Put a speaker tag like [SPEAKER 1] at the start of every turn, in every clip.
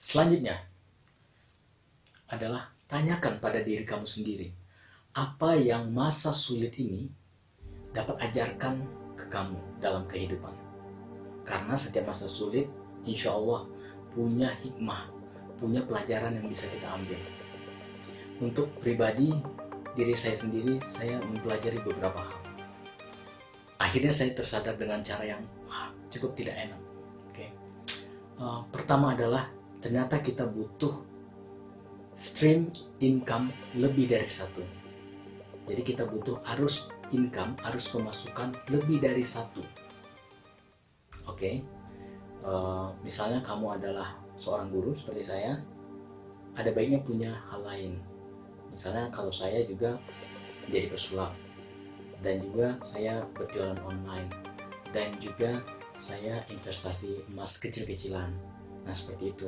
[SPEAKER 1] Selanjutnya adalah tanyakan pada diri kamu sendiri, apa yang masa sulit ini dapat ajarkan ke kamu dalam kehidupan. Karena setiap masa sulit, insya Allah punya hikmah, punya pelajaran yang bisa kita ambil. Untuk pribadi, diri saya sendiri, saya mempelajari beberapa hal. Akhirnya saya tersadar dengan cara yang cukup tidak enak. Pertama adalah ternyata kita butuh stream income lebih dari satu. Jadi kita butuh arus income, arus pemasukan lebih dari satu. Misalnya kamu adalah seorang guru seperti saya, ada baiknya punya hal lain. Misalnya kalau saya juga menjadi pesulap, dan juga saya berjualan online, dan juga saya investasi emas kecil-kecilan. Nah seperti itu.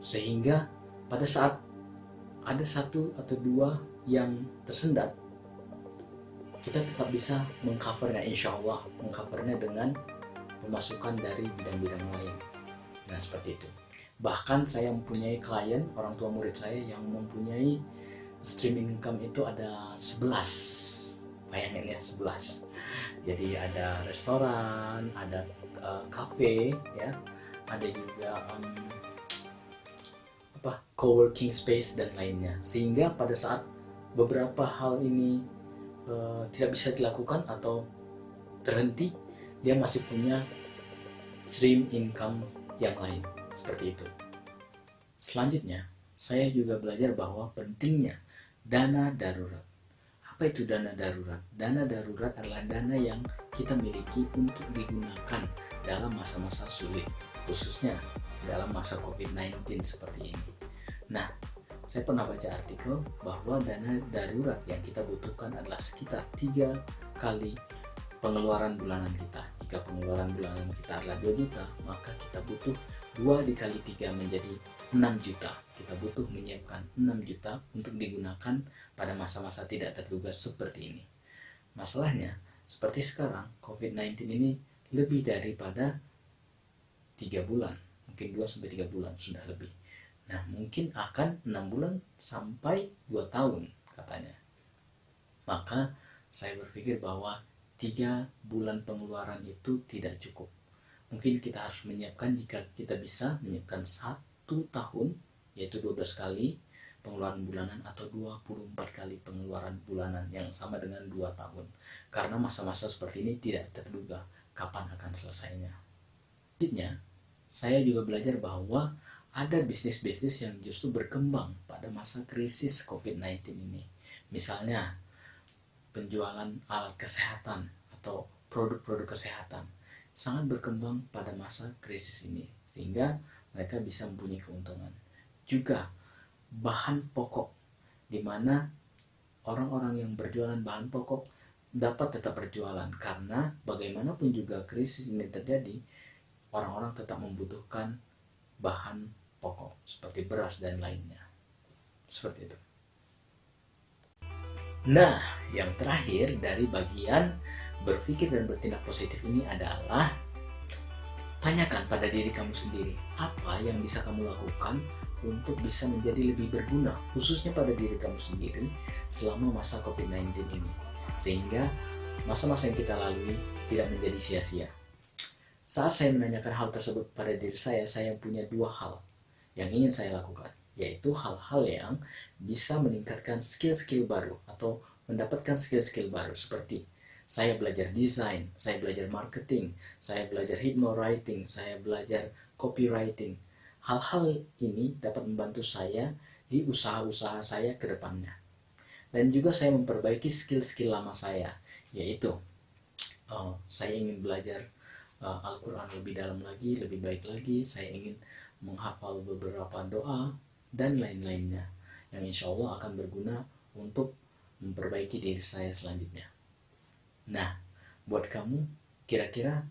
[SPEAKER 1] Sehingga pada saat ada satu atau dua yang tersendat, kita tetap bisa mengcovernya, insya Allah mengcovernya dengan pemasukan dari bidang-bidang lain. Nah seperti itu. Bahkan saya mempunyai klien, orang tua murid saya yang mempunyai stream income itu ada 11. Bayangin ya, 11. Jadi ada restoran, ada cafe, ya, ada juga co-working space dan lainnya. Sehingga pada saat beberapa hal ini tidak bisa dilakukan atau terhenti, dia masih punya stream income yang lain, seperti itu. Selanjutnya, saya juga belajar bahwa pentingnya dana darurat. Apa itu dana darurat? Dana darurat adalah dana yang kita miliki untuk digunakan dalam masa-masa sulit, khususnya dalam masa COVID-19 seperti ini. Nah, saya pernah baca artikel bahwa dana darurat yang kita butuhkan adalah sekitar 3 kali pengeluaran bulanan kita. Jika pengeluaran bulanan kita adalah 2 juta, maka kita butuh 2 dikali 3 menjadi 6 juta. Kita butuh menyiapkan 6 juta untuk digunakan pada masa-masa tidak terduga seperti ini. Masalahnya, seperti sekarang, COVID-19 ini lebih daripada 3 bulan. Mungkin 2-3 bulan sudah lebih. Nah, mungkin akan 6 bulan sampai 2 tahun katanya. Maka saya berpikir bahwa 3 bulan pengeluaran itu tidak cukup. Mungkin kita harus menyiapkan, jika kita bisa menyiapkan 1 tahun, yaitu 12 kali pengeluaran bulanan atau 24 kali pengeluaran bulanan yang sama dengan 2 tahun. Karena masa-masa seperti ini tidak terduga kapan akan selesainya. Selanjutnya, saya juga belajar bahwa ada bisnis-bisnis yang justru berkembang pada masa krisis COVID-19 ini. Misalnya, penjualan alat kesehatan atau produk-produk kesehatan sangat berkembang pada masa krisis ini, sehingga mereka bisa mempunyai keuntungan. Juga bahan pokok, di mana orang-orang yang berjualan bahan pokok dapat tetap berjualan, karena bagaimanapun juga krisis ini terjadi, orang-orang tetap membutuhkan bahan pokok seperti beras dan lainnya. Seperti itu. Nah, yang terakhir dari bagian berpikir dan bertindak positif ini adalah tanyakan pada diri kamu sendiri, apa yang bisa kamu lakukan untuk bisa menjadi lebih berguna, khususnya pada diri kamu sendiri selama masa COVID-19 ini, sehingga masa-masa yang kita lalui tidak menjadi sia-sia. Saat saya menanyakan hal tersebut pada diri saya punya 2 hal yang ingin saya lakukan, yaitu hal-hal yang bisa meningkatkan skill-skill baru atau mendapatkan skill-skill baru, seperti saya belajar desain, saya belajar marketing, saya belajar hypnowriting, saya belajar copywriting. Hal-hal ini dapat membantu saya di usaha-usaha saya ke depannya. Dan juga saya memperbaiki skill-skill lama saya, yaitu saya ingin belajar Al-Quran lebih dalam lagi, lebih baik lagi. Saya ingin menghafal beberapa doa dan lain-lainnya yang insya Allah akan berguna untuk memperbaiki diri saya selanjutnya. Nah, buat kamu, kira-kira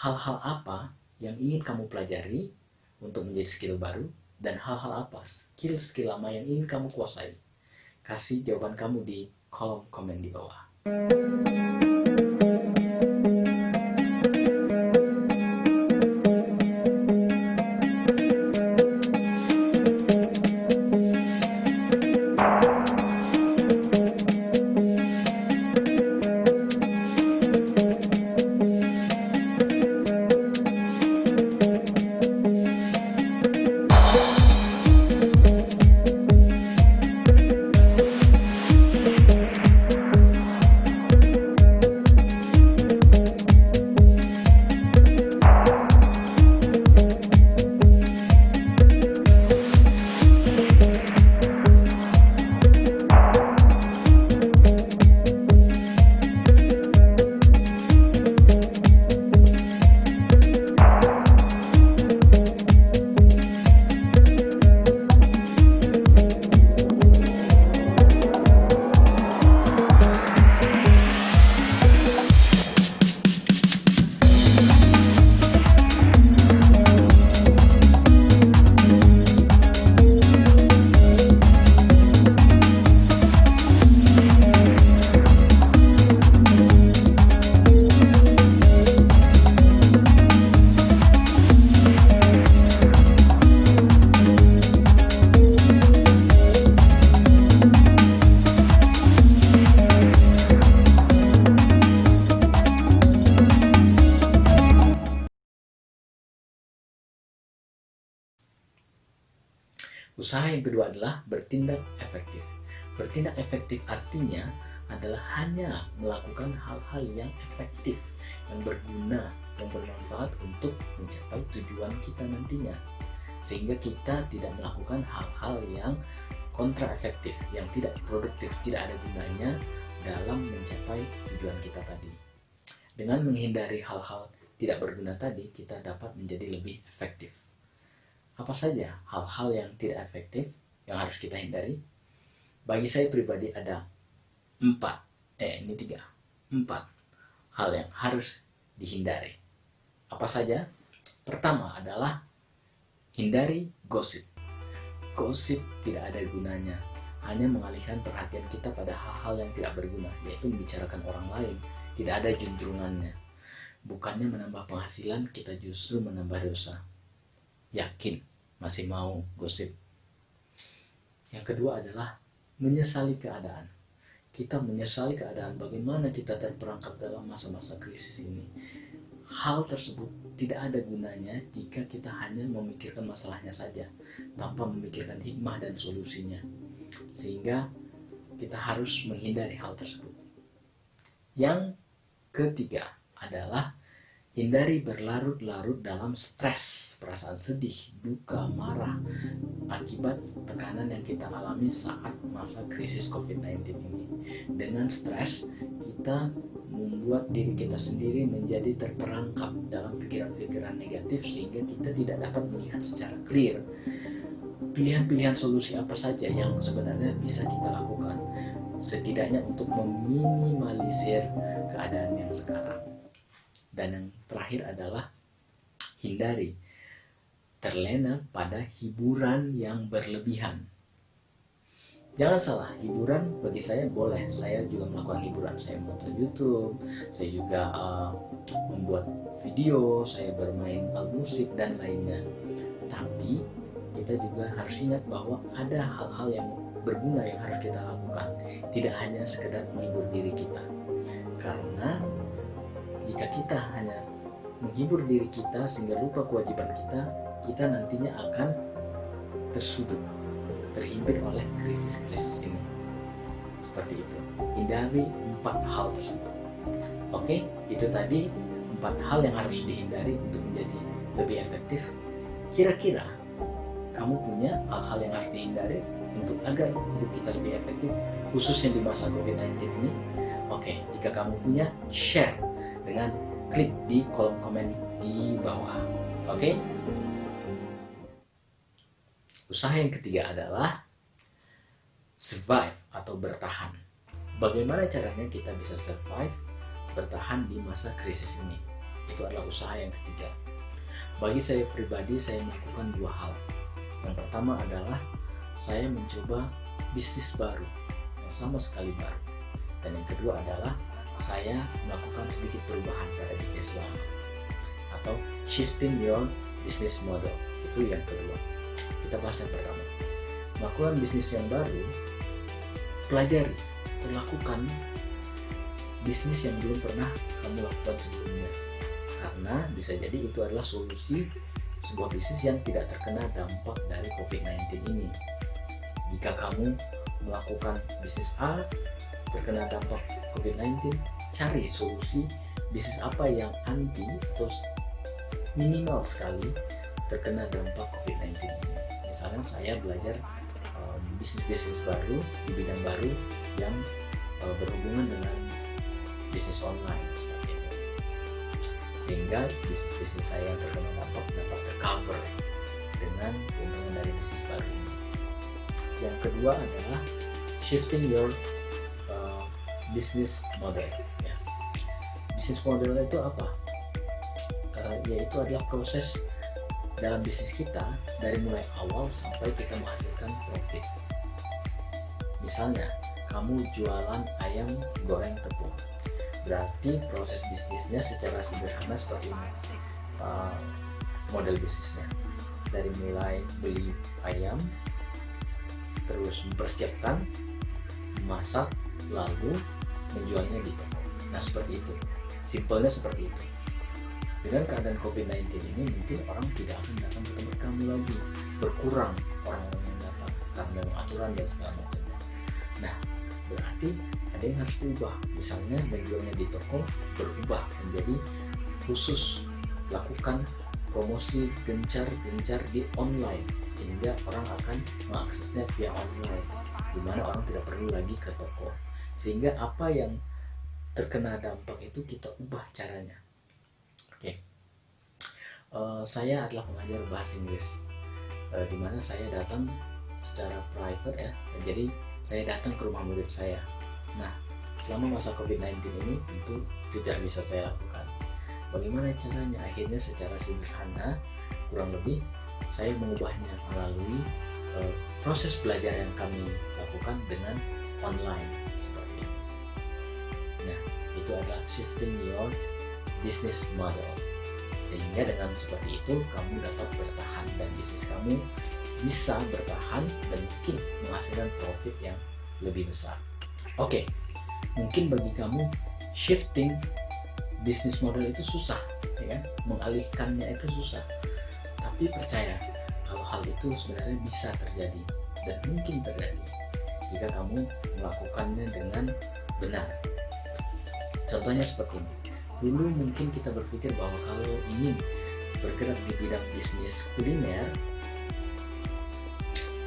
[SPEAKER 1] hal-hal apa yang ingin kamu pelajari untuk menjadi skill baru, dan hal-hal apa skill-skill lama yang ingin kamu kuasai? Kasih jawaban kamu di kolom komen di bawah. Usaha yang kedua adalah bertindak efektif. Bertindak efektif artinya adalah hanya melakukan hal-hal yang efektif, yang berguna, yang bermanfaat untuk mencapai tujuan kita nantinya. Sehingga kita tidak melakukan hal-hal yang kontra efektif, yang tidak produktif, tidak ada gunanya dalam mencapai tujuan kita tadi. Dengan menghindari hal-hal tidak berguna tadi, kita dapat menjadi lebih efektif. Apa saja hal-hal yang tidak efektif yang harus kita hindari? Bagi saya pribadi ada 4 hal yang harus dihindari. Apa saja? Pertama adalah hindari gosip. Gosip tidak ada gunanya, hanya mengalihkan perhatian kita pada hal-hal yang tidak berguna, yaitu membicarakan orang lain, tidak ada juntrungannya. Bukannya menambah penghasilan, kita justru menambah dosa. Yakin masih mau gosip? Yang kedua adalah menyesali keadaan. Kita menyesali keadaan, bagaimana kita terperangkap dalam masa-masa krisis ini. Hal tersebut tidak ada gunanya jika kita hanya memikirkan masalahnya saja tanpa memikirkan hikmah dan solusinya. Sehingga kita harus menghindari hal tersebut. Yang ketiga adalah hindari berlarut-larut dalam stres, perasaan sedih, duka, marah akibat tekanan yang kita alami saat masa krisis COVID-19 ini. Dengan stres, kita membuat diri kita sendiri menjadi terperangkap dalam pikiran-pikiran negatif sehingga kita tidak dapat melihat secara clear pilihan-pilihan solusi apa saja yang sebenarnya bisa kita lakukan, setidaknya untuk meminimalisir keadaan yang sekarang. Dan yang terakhir adalah hindari terlena pada hiburan yang berlebihan. Jangan salah, hiburan bagi saya boleh. Saya juga melakukan hiburan. Saya menonton YouTube, saya juga membuat video, saya bermain alat musik dan lainnya. Tapi kita juga harus ingat bahwa ada hal-hal yang berguna yang harus kita lakukan. Tidak hanya sekedar menghibur diri kita. Karena jika kita hanya menghibur diri kita sehingga lupa kewajiban kita, kita nantinya akan tersudut, terhimpit oleh krisis-krisis ini. Seperti itu. Hindari 4 hal tersebut. Oke, itu tadi 4 hal yang harus dihindari untuk menjadi lebih efektif. Kira-kira kamu punya hal-hal yang harus dihindari untuk agar hidup kita lebih efektif, khususnya di masa COVID-19 ini? Oke, jika kamu punya, share dengan klik di kolom komen di bawah. Oke? Usaha yang ketiga adalah survive atau bertahan. Bagaimana caranya kita bisa survive, bertahan di masa krisis ini? Itu adalah usaha yang ketiga. Bagi saya pribadi, saya melakukan 2 hal. Yang pertama adalah saya mencoba bisnis baru yang sama sekali baru. Dan yang kedua adalah saya melakukan sedikit perubahan pada bisnis lama atau shifting your business model. Itu yang kedua. Kita bahas yang pertama. Melakukan bisnis yang baru, pelajari atau lakukan bisnis yang belum pernah kamu lakukan sebelumnya. Karena bisa jadi itu adalah solusi sebuah bisnis yang tidak terkena dampak dari COVID-19 ini. Jika kamu melakukan bisnis A terkena dampak COVID-19, cari solusi bisnis apa yang anti atau minimal sekali terkena dampak COVID-19 ini. Misalnya saya belajar bisnis-bisnis baru di bidang baru yang berhubungan dengan bisnis online seperti itu, sehingga bisnis-bisnis saya yang terkena dampak dapat tercover dengan keuntungan dari bisnis baru ini. Yang kedua adalah shifting your business model. Ya. Business model itu apa? Yaitu adalah proses dalam bisnis kita dari mulai awal sampai kita menghasilkan profit. Misalnya, kamu jualan ayam goreng tepung. Berarti proses bisnisnya secara sederhana seperti ini. Model bisnisnya dari mulai beli ayam, terus mempersiapkan, memasak, lalu menjualnya di toko. Nah seperti itu, simpelnya seperti itu. Dengan keadaan COVID-19 ini mungkin orang tidak akan datang ke tempat kamu lagi, berkurang orang-orang yang datang karena memang aturan dan segala macamnya. Nah, berarti ada yang harus diubah. Misalnya menjualnya di toko berubah menjadi khusus lakukan promosi gencar-gencar di online, sehingga orang akan mengaksesnya via online, di mana orang tidak perlu lagi ke toko. Sehingga apa yang terkena dampak itu kita ubah caranya. Oke. Saya adalah pengajar bahasa Inggris, di mana saya datang secara private ya. Jadi saya datang ke rumah murid saya. Nah, selama masa COVID-19 ini tentu tidak bisa saya lakukan. Bagaimana caranya? Akhirnya secara sederhana, kurang lebih saya mengubahnya melalui proses belajar yang kami lakukan dengan online seperti ini. Nah, itu adalah shifting your business model. Sehingga dengan seperti itu kamu dapat bertahan dan bisnis kamu bisa bertahan dan mungkin menghasilkan profit yang lebih besar. Oke, mungkin bagi kamu shifting bisnis model itu susah, ya kan? Mengalihkannya itu susah. Tapi percaya kalau hal itu sebenarnya bisa terjadi dan mungkin terjadi jika kamu melakukannya dengan benar. Contohnya seperti ini. Dulu mungkin kita berpikir bahwa kalau ingin bergerak di bidang bisnis kuliner,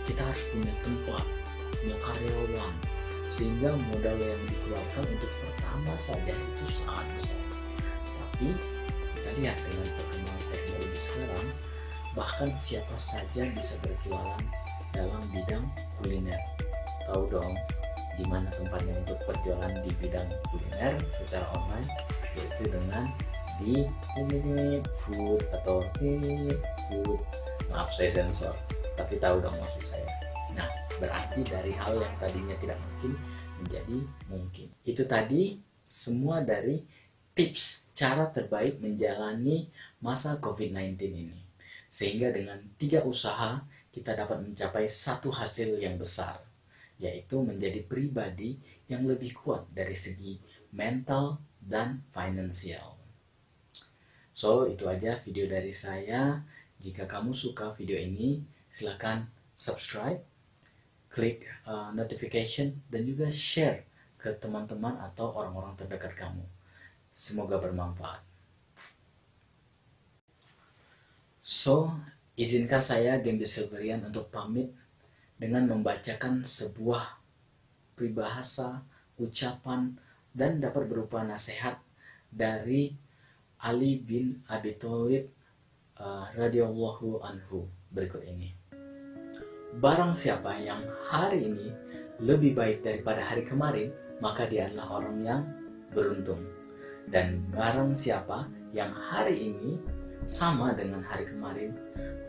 [SPEAKER 1] kita harus punya tempat, punya karyawan, sehingga modal yang dikeluarkan untuk pertama saja itu sangat besar. Tapi kita lihat dengan perkembangan teknologi sekarang, bahkan siapa saja bisa berjualan dalam bidang kuliner. Tahu dong di mana tempatnya untuk berjualan di bidang kuliner secara online, yaitu dengan di food atau food. Maaf saya sensor, tapi tahu dong maksud saya. Nah, berarti dari hal yang tadinya tidak mungkin menjadi mungkin. Itu tadi semua dari tips cara terbaik menjalani masa COVID-19 ini. Sehingga dengan 3 usaha kita dapat mencapai satu hasil yang besar, yaitu menjadi pribadi yang lebih kuat dari segi mental dan finansial. So, itu aja video dari saya. Jika kamu suka video ini, silakan subscribe, klik notification, dan juga share ke teman-teman atau orang-orang terdekat kamu. Semoga bermanfaat. So, izinkan saya Game The Silverian untuk pamit dengan membacakan sebuah peribahasa, ucapan, dan dapat berupa nasihat dari Ali bin Abi Thalib radhiyallahu anhu berikut ini. Barang siapa yang hari ini lebih baik daripada hari kemarin, maka dia adalah orang yang beruntung. Dan barang siapa yang hari ini sama dengan hari kemarin,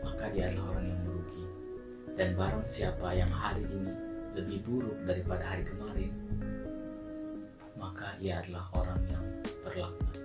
[SPEAKER 1] maka dia adalah orang yang merugi. Dan barang siapa yang hari ini lebih buruk daripada hari kemarin, maka ia adalah orang yang terlaknat.